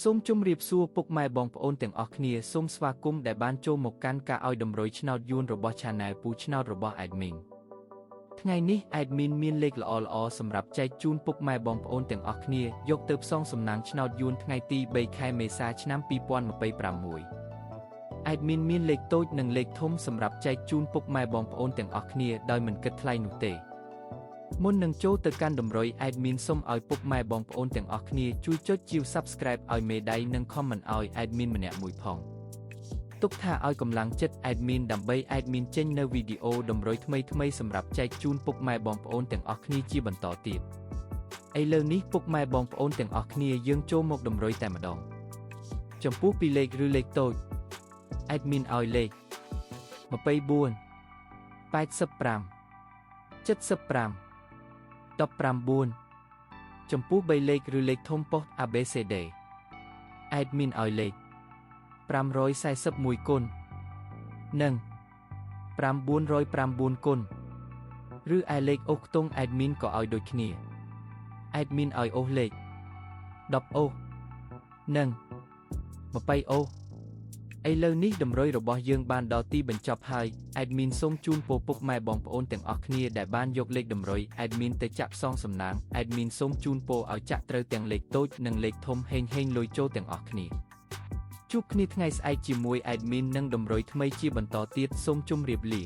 សូមជម្រាបសួរពុកម៉ែបងប្អូនទាំងអស់គ្នាសូមស្វាគមន៍ដែលបានចូលមកកាន់ការឲ្យតម្រុយឆ្នោតយួនរបស់ Channel ពូឆ្នោតរបស់ Admin ថ្ងៃនេះ Admin មានលេខល្អៗសម្រាប់ចែកជូនពុកម៉ែបងប្អូនទាំងអស់គ្នាយកទៅផ្សងសំណាងឆ្នោតយួនថ្ងៃទី3 ខែមេសាឆ្នាំ2026 Admin មានលេខតូចនិងលេខធំសម្រាប់ចែកជូនពុកម៉ែបងប្អូនទាំងអស់គ្នាដោយមិនគិតថ្លៃនោះទេមុននឹងចូលទៅកាន់តម្រុយ Admin សូមឲ្យពុកម៉ែបងប្អូនទាំងអស់គ្នាជួយចុចជាវ Subscribe ឲ្យមេដៃនិង Comment ឲ្យ Admin ម្នាក់មួយផងទុកថាឲ្យកម្លាំងចិត្ត Admin ដើម្បី Admin ចេញនៅវីដេអូតម្រុយថ្មីៗសម្រាប់ចែកជូនពុកម៉ែបងប្អូនទាំងអស់គ្នាជាបន្តទៀតឥឡូវនេះពុកម៉ែបងប្អូនទាំងអស់គ្នាយើងចូលមកតម្រុយតែម្ដងចំពោះពីលេខឬលេខតូច Admin ឲ្យលេខ24 85 75 19ចំពោះ3លេខឬលេខធំប៉ុស ABCD Admin ឲ្យលេខ541គុណនិង909គុណឬឯលេខអូសខ្ទង់ Admin ក៏ឲ្យដូចគ្នា Admin ឲ្យអូសលេខ10អូសនិង20អូសឥឡូវនេះតម្រុយរបស់យើងបានដល់ទីបញ្ចប់ហើយ Admin សូមជូនពរពុកម៉ែបងប្អូនទាំងអស់គ្នាដែលបានយកលេខតម្រុយ Admin ទៅចាក់ផ្សងសំណាង Admin សូមជូនពរឲ្យចាក់ត្រូវទាំងលេខតូចនិងលេខធំហេងលុយចូលទាំងអស់គ្នាជួបគ្នាថ្ងៃស្អែកជាមួយ Admin និងតម្រុយថ្មីជាបន្តទៀតសូមជម្រាបលា